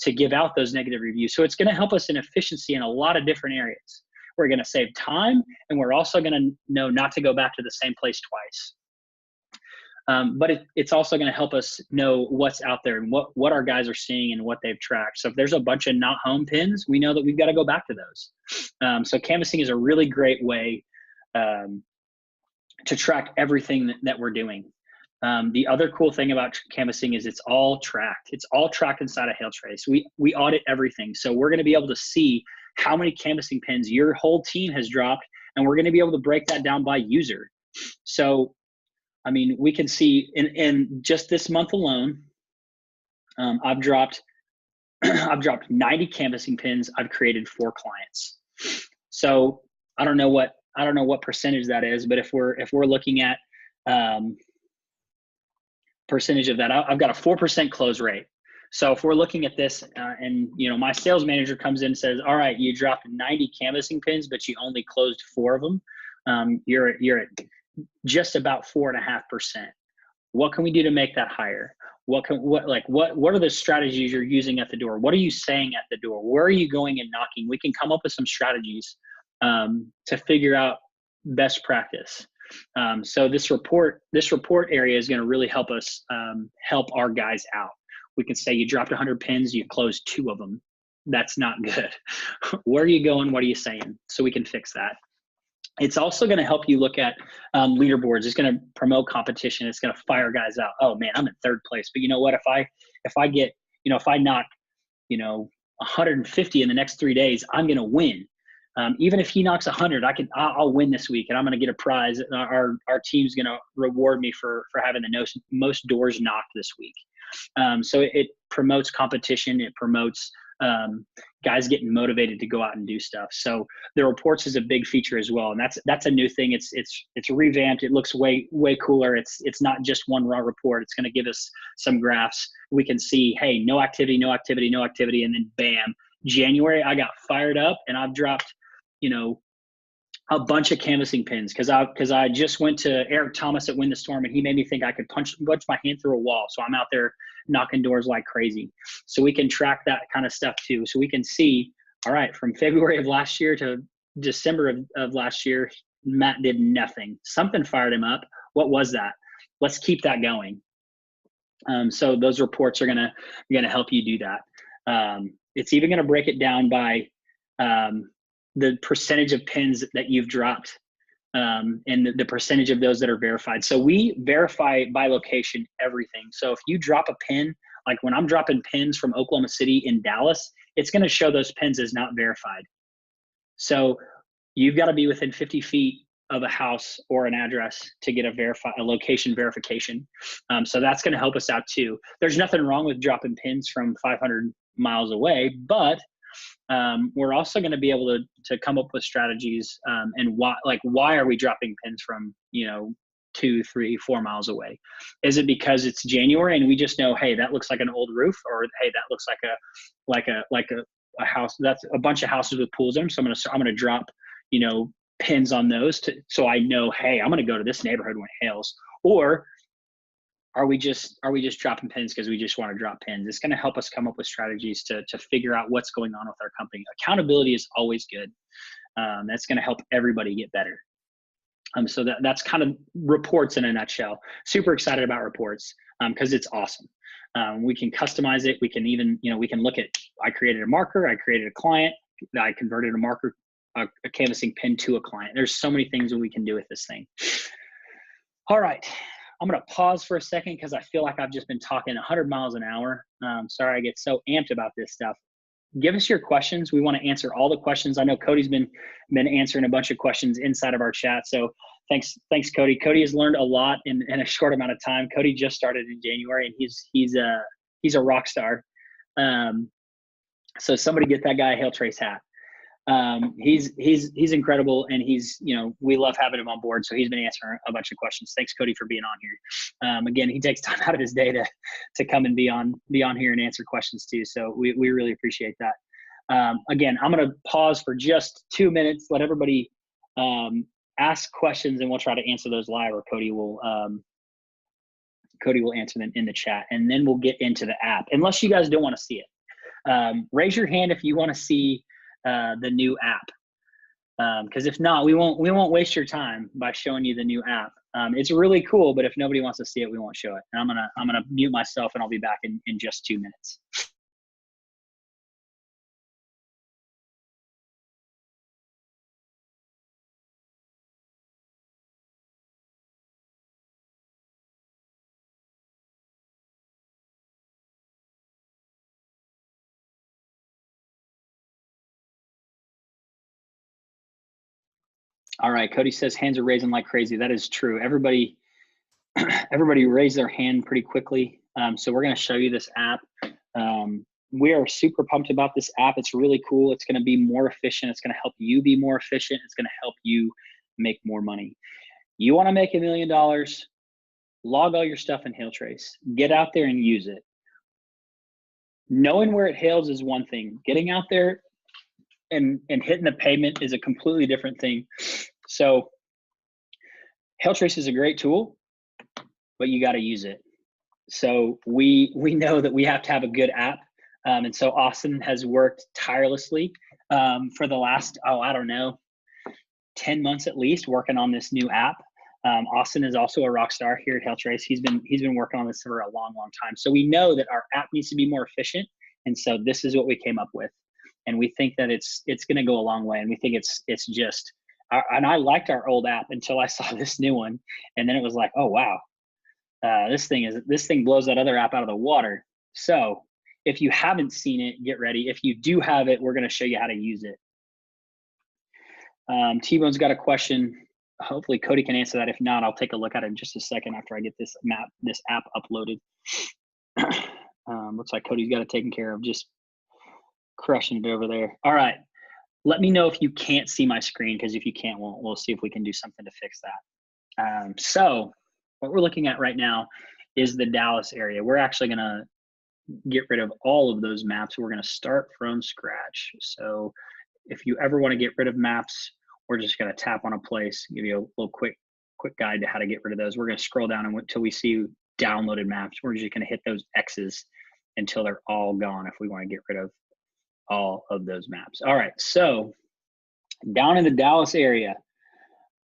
to give out those negative reviews. So it's going to help us in efficiency in a lot of different areas. We're going to save time, and we're also going to know not to go back to the same place twice. But it's also going to help us know what's out there and what our guys are seeing and what they've tracked. So if there's a bunch of not home pins, we know that we've got to go back to those. So canvassing is a really great way to track everything that we're doing. The other cool thing about canvassing is it's all tracked. It's all tracked inside of HailTrace. We audit everything. So we're going to be able to see how many canvassing pins your whole team has dropped, and we're going to be able to break that down by user. So I mean, we can see in just this month alone, I've dropped 90 canvassing pins. I've created 4 clients. So I don't know what percentage that is, but if we're looking at percentage of that, I've got a 4% close rate. So if we're looking at this, and my sales manager comes in and says, "All right, you dropped 90 canvassing pins, but you only closed 4 of them. You're at just about 4.5%. What can we do to make that higher? What are the strategies you're using at the door? What are you saying at the door? Where are you going and knocking? We can come up with some strategies to figure out best practice. So this report area is going to really help us help our guys out. We can say you dropped 100 pins, you closed 2 of them. That's not good. Where are you going? What are you saying? So we can fix that. It's also going to help you look at leaderboards. It's going to promote competition. It's going to fire guys out. Oh man, I'm in 3rd place. But you know what? If I knock 150 in the next 3 days, I'm going to win. Even if he knocks 100, I'll win this week, and I'm going to get a prize. Our team's going to reward me for having the most doors knocked this week. So it promotes competition. It promotes guys getting motivated to go out and do stuff. So the reports is a big feature as well, and that's a new thing. It's revamped. It looks way cooler. It's not just one raw report. It's going to give us some graphs. We can see, hey, no activity, and then bam, January I got fired up and I've dropped a bunch of canvassing pins because I just went to Eric Thomas at Win the Storm, and he made me think I could punch my hand through a wall. So I'm out there knocking doors like crazy. So we can track that kind of stuff too. So we can see, all right, from February of last year to December of last year, Matt did nothing. Something fired him up. What was that? Let's keep that going. So those reports are gonna help you do that. It's even gonna break it down by the percentage of pins that you've dropped, and the percentage of those that are verified. So we verify by location everything. So if you drop a pin, like when I'm dropping pins from Oklahoma City in Dallas, it's going to show those pins as not verified. So you've got to be within 50 feet of a house or an address to get a location verification. So that's going to help us out too. There's nothing wrong with dropping pins from 500 miles away, but we're also going to be able to come up with strategies and why are we dropping pins from 2, 3, 4 miles away? Is it because it's January and we just know, hey, that looks like an old roof, or hey, that looks like a house that's a bunch of houses with pools in them, so I'm gonna drop pins on those so I know, hey, I'm gonna go to this neighborhood when it hails? Or are we just dropping pins because we just want to drop pins? It's going to help us come up with strategies to figure out what's going on with our company. Accountability is always good. That's going to help everybody get better. So that's kind of reports in a nutshell. Super excited about reports because it's awesome. We can customize it. We can even, we can look at, I created a marker, I created a client, I converted a marker, a canvassing pin to a client. There's so many things that we can do with this thing. All right. I'm going to pause for a second because I feel like I've just been talking 100 miles an hour. Sorry, I get so amped about this stuff. give us your questions. We want to answer all the questions. I know Cody's been answering a bunch of questions inside of our chat. So thanks, Cody. Cody has learned a lot in a short amount of time. Cody just started in January, and he's a rock star. So somebody get that guy a Hail Trace hat. He's incredible, and we love having him on board. So he's been answering a bunch of questions. Thanks, Cody, for being on here. Again, he takes time out of his day to come and be on here and answer questions too. So we really appreciate that. Again, I'm going to pause for just 2 minutes, let everybody ask questions, and we'll try to answer those live, or Cody will answer them in the chat, and then we'll get into the app. Unless you guys don't want to see it, raise your hand if you want to see the new app, because if not, we won't waste your time by showing you the new app. It's really cool, but if nobody wants to see it, we won't show it. And I'm gonna mute myself, and I'll be back in just 2 minutes. All right, Cody says hands are raising like crazy. That is true. Everybody raised their hand pretty quickly. So we're going to show you this app. We are super pumped about this app. It's really cool. It's going to be more efficient. It's going to help you be more efficient. It's going to help you make more money. You want to make $1 million? Log all your stuff in Hail Trace. Get out there and use it. Knowing where it hails is one thing. Getting out there and hitting the pavement is a completely different thing. So Hail Trace is a great tool, but you got to use it. So we know that we have to have a good app. And so Austin has worked tirelessly for the last, 10 months at least, working on this new app. Austin is also a rock star here at Hail Trace. He's been working on this for a long time. So we know that our app needs to be more efficient. And so this is what we came up with. And we think that it's going to go a long way. And we think it's just, and I liked our old app until I saw this new one. And then it was like, oh, wow, this thing blows that other app out of the water. So if you haven't seen it, get ready. If you do have it, we're going to show you how to use it. T-Bone's got a question. Hopefully Cody can answer that. If not, I'll take a look at it in just a second after I get this app uploaded. Looks like Cody's got it taken care of, just crushing it over there. All right. Let me know if you can't see my screen, because if you can't, we'll see if we can do something to fix that. So what we're looking at right now is the Dallas area. We're actually going to get rid of all of those maps. We're going to start from scratch. So if you ever want to get rid of maps, we're just going to tap on a place, give you a little quick guide to how to get rid of those. We're going to scroll down until we see downloaded maps. We're just going to hit those X's until they're all gone if we want to get rid of all of those maps. All right, so down in the Dallas area,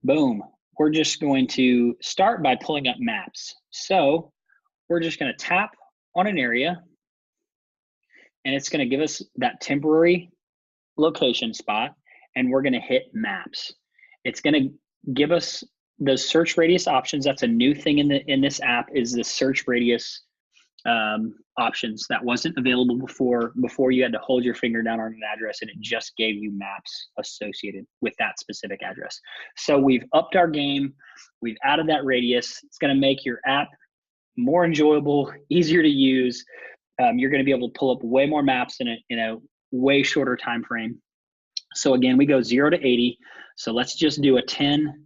boom, we're just going to start by pulling up maps. So we're just going to tap on an area, and it's going to give us that temporary location spot, and we're going to hit maps. It's going to give us those search radius options. That's a new thing in this app, is the search radius options. That wasn't available before. You had to hold your finger down on an address, and it just gave you maps associated with that specific address. So we've upped our game. We've added that radius. It's going to make your app more enjoyable, easier to use. You're going to be able to pull up way more maps in a way shorter time frame. So again, we go 0 to 80. So let's just do a 10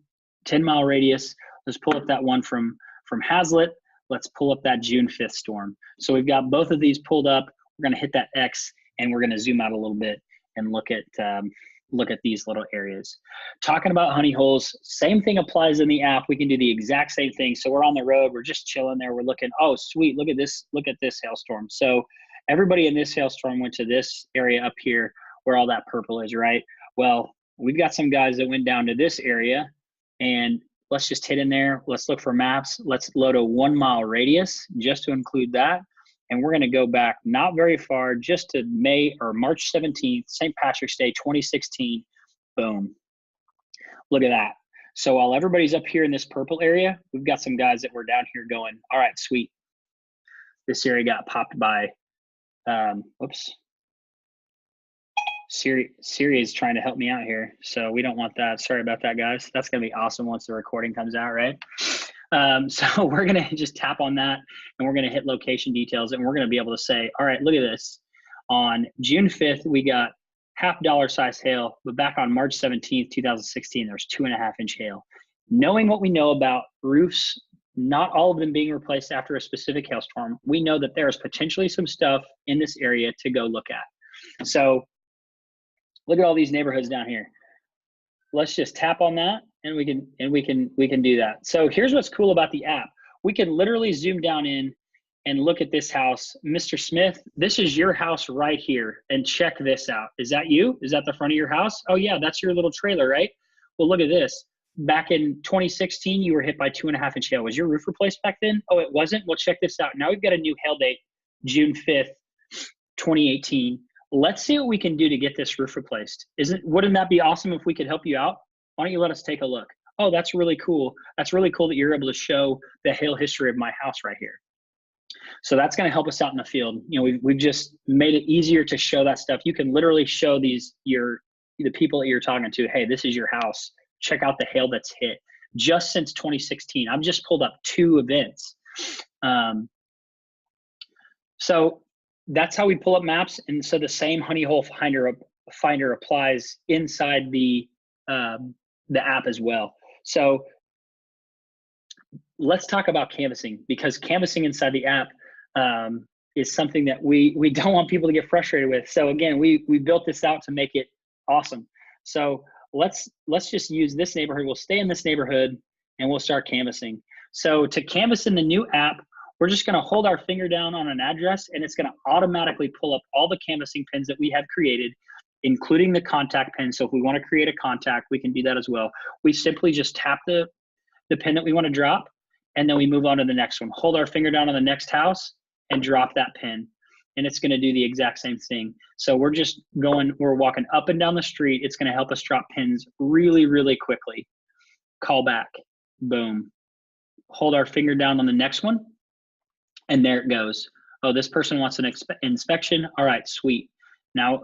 mile radius. Let's pull up that one from Hazlitt. Let's pull up that June 5th storm. So we've got both of these pulled up. We're going to hit that X, and we're going to zoom out a little bit and look at these little areas. Talking about honey holes, same thing applies in the app. We can do the exact same thing. So we're on the road. We're just chilling there. We're looking, oh, sweet, look at this hailstorm. So everybody in this hailstorm went to this area up here where all that purple is, right? Well, we've got some guys that went down to this area, and let's just hit in there. Let's look for maps. Let's load a 1 mile radius just to include that. And we're going to go back not very far, just to March 17th, St. Patrick's Day, 2016. Boom. Look at that. So while everybody's up here in this purple area, we've got some guys that were down here going, all right, sweet. This area got popped by, oops. Siri is trying to help me out here, so we don't want that. Sorry about that, guys. That's going to be awesome once the recording comes out, right? So we're going to just tap on that, and we're going to hit location details, and we're going to be able to say, all right, look at this. On June 5th, we got $half size hail, but back on March 17th, 2016, there's 2.5-inch hail. Knowing what we know about roofs, not all of them being replaced after a specific hailstorm, we know that there is potentially some stuff in this area to go look at. So look at all these neighborhoods down here. Let's just tap on that, and we can do that. So here's what's cool about the app. We can literally zoom down in and look at this house. Mr. Smith, this is your house right here, and check this out. Is that you? Is that the front of your house? Oh yeah, that's your little trailer, right? Well, look at this. Back in 2016, you were hit by 2.5-inch hail. Was your roof replaced back then? Oh, it wasn't? Well, check this out. Now we've got a new hail date, June 5th, 2018. Let's see what we can do to get this roof replaced. Wouldn't that be awesome if we could help you out? Why don't you let us take a look? Oh, that's really cool. That's really cool that you're able to show the hail history of my house right here. So that's going to help us out in the field. You know, we've just made it easier to show that stuff. You can literally show the people that you're talking to, hey, this is your house. Check out the hail that's hit just since 2016. I've just pulled up 2 events. So that's how we pull up maps. And so the same honey hole finder applies inside the app as well. So let's talk about canvassing, because canvassing inside the app is something that we don't want people to get frustrated with. So again, we built this out to make it awesome. So let's just use this neighborhood. We'll stay in this neighborhood and we'll start canvassing. So to canvass in the new app, we're just going to hold our finger down on an address, and it's going to automatically pull up all the canvassing pins that we have created, including the contact pin. So if we want to create a contact, we can do that as well. We simply just tap the pin that we want to drop, and then we move on to the next one. Hold our finger down on the next house and drop that pin, and it's going to do the exact same thing. So we're walking up and down the street. It's going to help us drop pins really, really quickly. Call back, boom. Hold our finger down on the next one, and there it goes. Oh, this person wants an inspection. All right, sweet. Now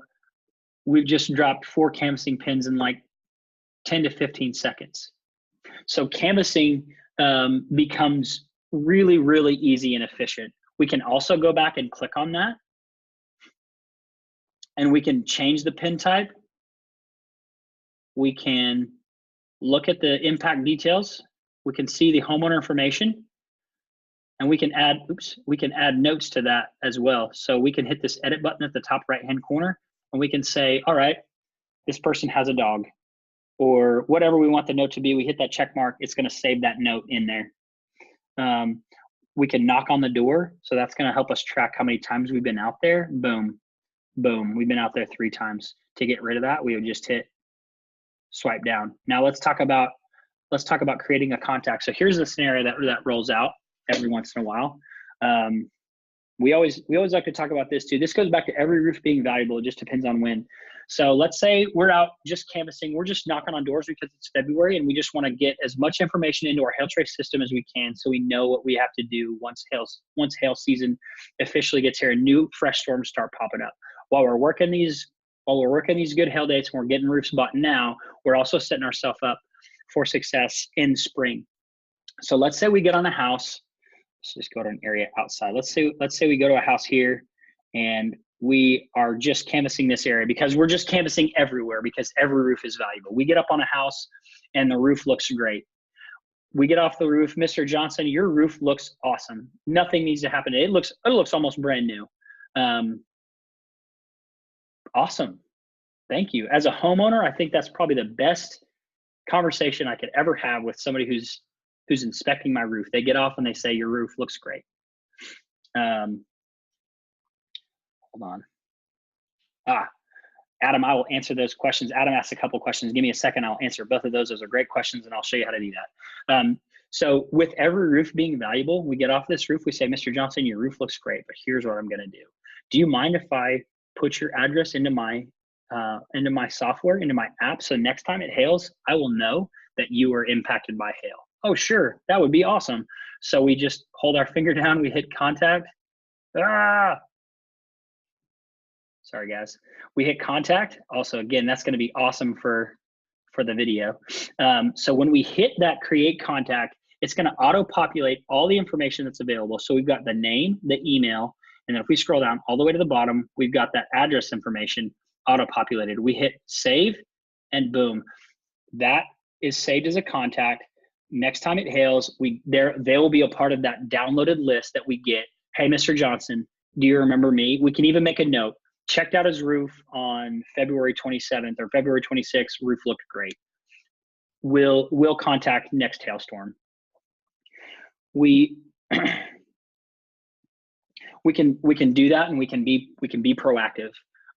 we've just dropped 4 canvassing pins in like 10 to 15 seconds. So canvassing becomes really, really easy and efficient. We can also go back and click on that, and we can change the pin type. We can look at the impact details. We can see the homeowner information, and we can add notes to that as well. So we can hit this edit button at the top right-hand corner, and we can say, all right, this person has a dog, or whatever we want the note to be. We hit that check mark. It's going to save that note in there. We can knock on the door. So that's going to help us track how many times we've been out there. Boom, boom. We've been out there 3 times. To get rid of that, we would just hit swipe down. Now let's talk about creating a contact. So here's the scenario that rolls out every once in a while. We always like to talk about this too. This goes back to every roof being valuable. It just depends on when. So let's say we're out just canvassing. We're just knocking on doors because it's February, and we just want to get as much information into our hail trace system as we can, so we know what we have to do once hail season officially gets here and new fresh storms start popping up. While we're working these good hail dates and we're getting roofs bought now, we're also setting ourselves up for success in spring. So let's say we get on a house. Let's just go to an area outside. Let's say we go to a house here, and we are just canvassing this area because we're just canvassing everywhere because every roof is valuable. We get up on a house and the roof looks great. We get off the roof, Mr. Johnson, your roof looks awesome. Nothing needs to happen. It looks almost brand new. Awesome. Thank you. As a homeowner, I think that's probably the best conversation I could ever have with somebody who's inspecting my roof. They get off and they say, your roof looks great. Hold on. Adam, I will answer those questions. Adam asked a couple questions. Give me a second. I'll answer both of those. Those are great questions, and I'll show you how to do that. So with every roof being valuable, we get off this roof, we say, Mr. Johnson, your roof looks great, but here's what I'm going to do. Do you mind if I put your address into my software, into my app, so next time it hails, I will know that you were impacted by hail? Oh, sure. That would be awesome. So we just hold our finger down, we hit contact. So Sorry, guys. We hit contact. Also, again, that's going to be awesome for the video. So when we hit that create contact, it's going to auto-populate all the information that's available. So we've got the name, the email, and then if we scroll down all the way to the bottom, we've got that address information auto-populated. We hit save, and boom, that is saved as a contact. Next time it hails, they will be a part of that downloaded list that we get. Hey, Mr. Johnson, do you remember me? We can even make a note. Checked out his roof on February 27th or February 26th. Roof looked great. We'll contact next hailstorm. We can do that, and we can be proactive.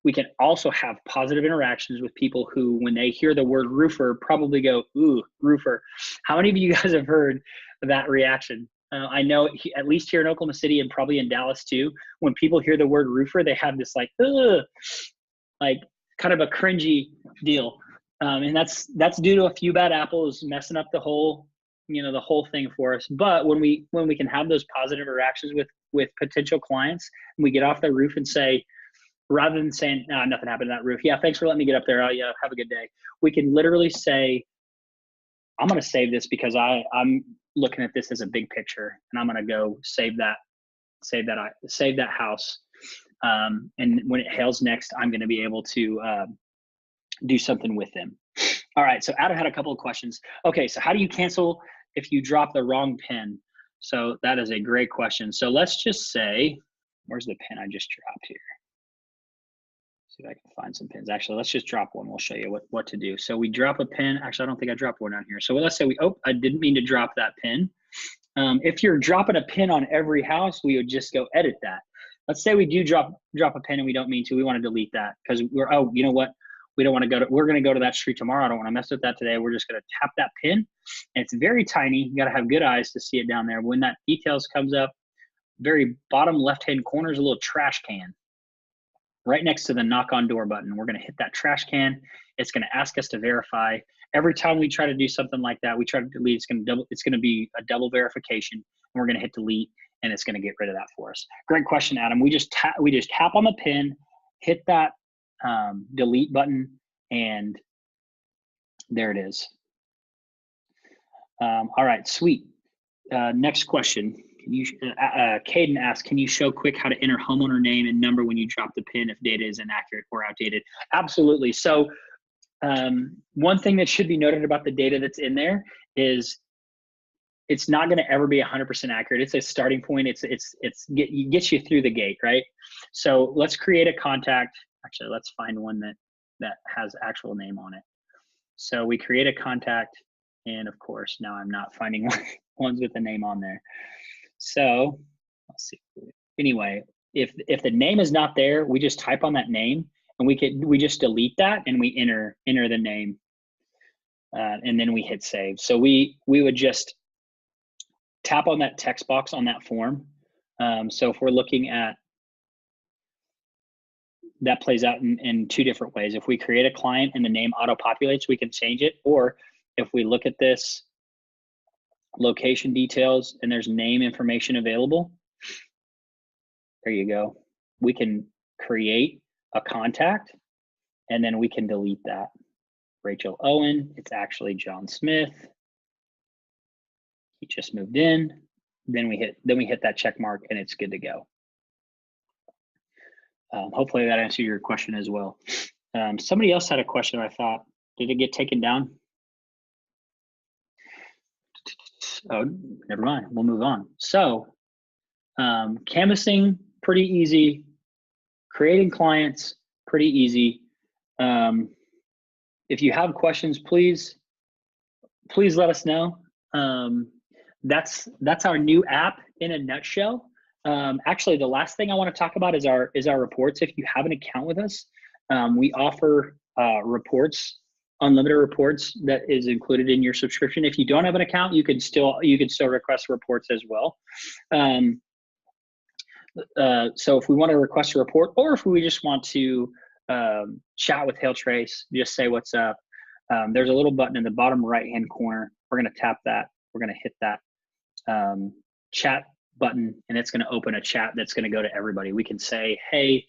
We can also have positive interactions with people who, when they hear the word roofer, probably go, ooh, roofer. How many of you guys have heard that reaction? I know at least here in Oklahoma City and probably in Dallas too, when people hear the word roofer, they have this like, ugh, like kind of a cringy deal. And that's due to a few bad apples messing up the whole thing for us. But when we can have those positive interactions with potential clients, and we get off the roof and say, rather than saying, nah, nothing happened to that roof. Yeah, thanks for letting me get up there. Yeah, have a good day. We can literally say, I'm going to save this because I'm looking at this as a big picture, and I'm going to go save that house. And when it hails next, I'm going to be able to do something with them. All right. So Adam had a couple of questions. Okay. So how do you cancel if you drop the wrong pin? So that is a great question. So let's just say, where's the pin I just dropped here? See if I can find some pins. Actually, let's just drop one. We'll show you what to do. So we drop a pin. Actually, I don't think I dropped one down here. So let's say I didn't mean to drop that pin. If you're dropping a pin on every house, we would just go edit that. Let's say we do drop a pin and we don't mean to. We want to delete that because you know what? We don't want to we're going to go to that street tomorrow. I don't want to mess with that today. We're just going to tap that pin. And it's very tiny. You got to have good eyes to see it down there. When that details comes up, very bottom left-hand corner is a little trash can. Right next to the knock on door button. We're going to hit that trash can. It's going to ask us to verify. Every time we try to do something like that, we try to delete, it's going to be a double verification, and we're going to hit delete, and it's going to get rid of that for us. Great question, Adam. We just tap on the pin, hit that delete button, and there it is. All right, sweet. Next question. Caden asks, can you show quick how to enter homeowner name and number when you drop the pin if data is inaccurate or outdated? Absolutely. So one thing that should be noted about the data that's in there is it's not going to ever be 100% accurate. It's a starting point. It gets you through the gate, right? So let's create a contact. Actually, let's find one that has actual name on it. So we create a contact, and of course, now I'm not finding ones with the name on there. So let's see. Anyway, if the name is not there, we just type on that name, and we just delete that, and we enter the name, and then we hit save. So we would just tap on that text box on that form. So if we're looking at that, plays out in two different ways. If we create a client and the name auto populates, we can change it. Or if we look at this location details and there's name information available, there you go. We can create a contact and then we can delete that. Rachel Owen, it's actually John Smith. He just moved in. Then we hit that check mark and it's good to go. Hopefully that answered your question as well. Somebody else had a question, I thought. Did it get taken down? Oh, never mind. We'll move on. So canvassing, pretty easy. Creating clients, pretty easy. If you have questions, please let us know. That's our new app in a nutshell. Actually, the last thing I want to talk about is our reports. If you have an account with us, we offer reports, unlimited reports that is included in your subscription. If you don't have an account, you can still request reports as well. So if we want to request a report, or if we just want to chat with HailTrace, just say what's up. There's a little button in the bottom right-hand corner. We're going to tap that. We're going to hit that chat button, and it's going to open a chat that's going to go to everybody. We can say, hey,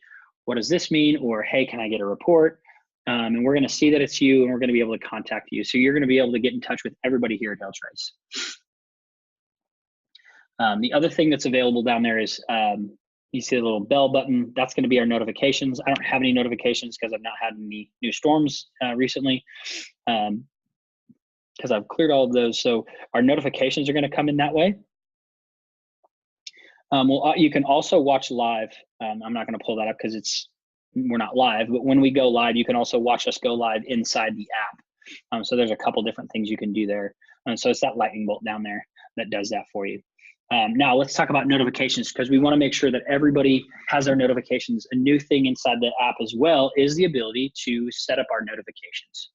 what does this mean? Or, hey, can I get a report? And we're going to see that it's you, and we're going to be able to contact you. So you're going to be able to get in touch with everybody here at HailTrace. The other thing that's available down there is you see the little bell button. That's going to be our notifications. I don't have any notifications because I've not had any new storms recently, because I've cleared all of those. So our notifications are going to come in that way. Well, you can also watch live. I'm not going to pull that up because we're not live, but when we go live, you can also watch us go live inside the app. So there's a couple different things you can do there. And so it's that lightning bolt down there that does that for you. Now let's talk about notifications, because we want to make sure that everybody has their notifications. A new thing inside the app as well is the ability to set up our notifications.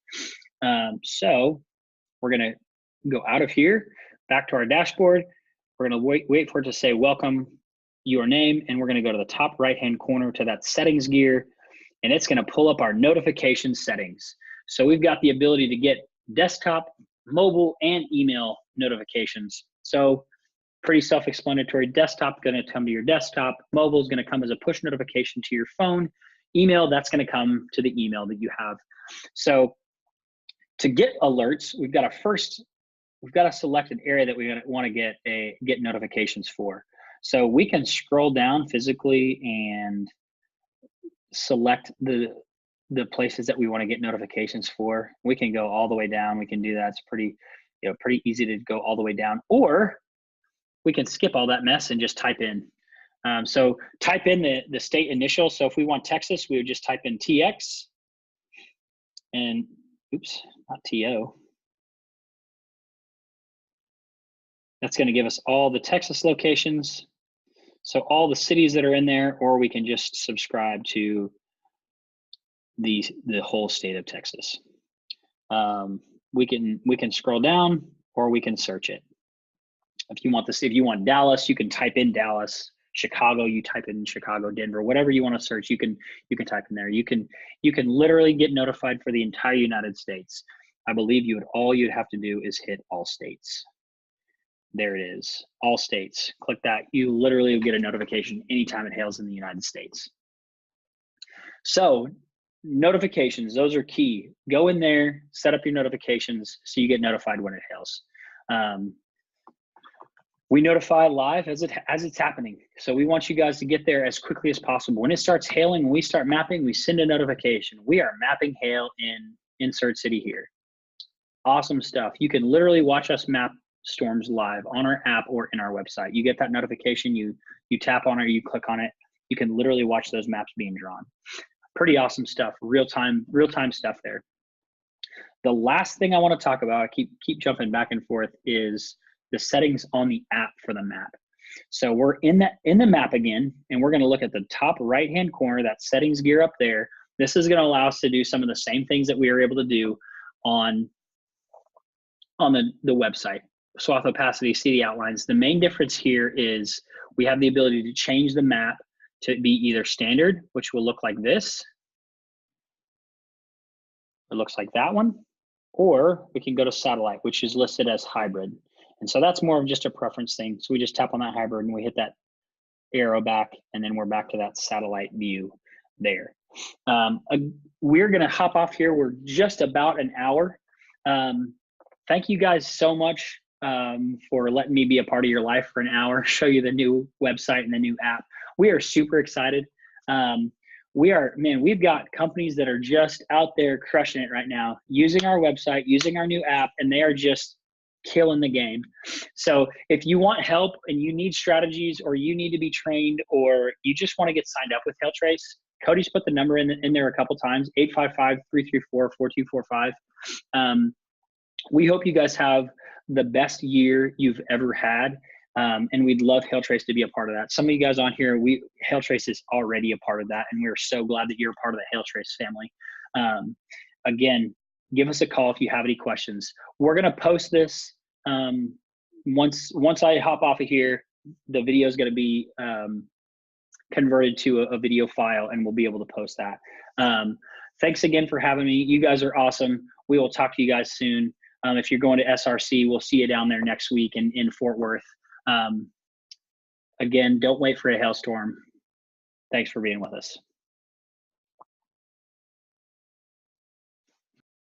So we're going to go out of here, back to our dashboard. We're going to wait for it to say welcome your name, and we're going to go to the top right-hand corner to that settings gear, and it's going to pull up our notification settings. So we've got the ability to get desktop, mobile, and email notifications. So pretty self-explanatory. Desktop going to come to your desktop. Mobile is going to come as a push notification to your phone. Email, that's going to come to the email that you have. So to get alerts, we've got to select an area that we want to get notifications for. So we can scroll down physically and select the places that we want to get notifications for. We can go all the way down. We can do that. It's pretty easy to go all the way down, or we can skip all that mess and just type in. So type in the state initial. So if we want Texas, we would just type in TX and oops, not TO. That's going to give us all the Texas locations. So all the cities that are in there, or we can just subscribe to the whole state of Texas. We can scroll down, or we can search it. If you want Dallas, you can type in Dallas. Chicago, you type in Chicago. Denver, whatever you want to search, you can type in there. You can literally get notified for the entire United States. I believe all you'd have to do is hit all states. There it is, all states. Click that. You literally will get a notification anytime it hails in the United States. So notifications, those are key. Go in there, set up your notifications so you get notified when it hails. We notify live as it's happening. So we want you guys to get there as quickly as possible. When it starts hailing, when we start mapping, we send a notification. We are mapping hail in Insert City here. Awesome stuff. You can literally watch us map storms live on our app or in our website. You get that notification, you tap on it, you click on it, you can literally watch those maps being drawn. Pretty awesome stuff, real-time stuff there. The last thing I want to talk about, I keep jumping back and forth, is the settings on the app for the map. So we're in the map again, and we're going to look at the top right-hand corner, that settings gear up there. This is going to allow us to do some of the same things that we were able to do on the website. Swath opacity, see the outlines. The main difference here is we have the ability to change the map to be either standard, which will look like this. It looks like that one. Or we can go to satellite, which is listed as hybrid. And so that's more of just a preference thing. So we just tap on that hybrid and we hit that arrow back, and then we're back to that satellite view there. We're going to hop off here. We're just about an hour. Thank you guys so much for letting me be a part of your life for an hour, show you the new website and the new app. We are super excited. We've got companies that are just out there crushing it right now, using our website, using our new app, and they are just killing the game. So if you want help and you need strategies, or you need to be trained, or you just want to get signed up with HailTrace, Cody's put the number in there a couple times, 855-334-4245. We hope you guys have the best year you've ever had. And we'd love HailTrace to be a part of that. Some of you guys on here, HailTrace is already a part of that, and we're so glad that you're a part of the HailTrace family. Again, give us a call if you have any questions. We're gonna post this once I hop off of here. The video is gonna be converted to a video file, and we'll be able to post that. Thanks again for having me. You guys are awesome. We will talk to you guys soon. If you're going to SRC, we'll see you down there next week in Fort Worth. Again, don't wait for a hailstorm. Thanks for being with us.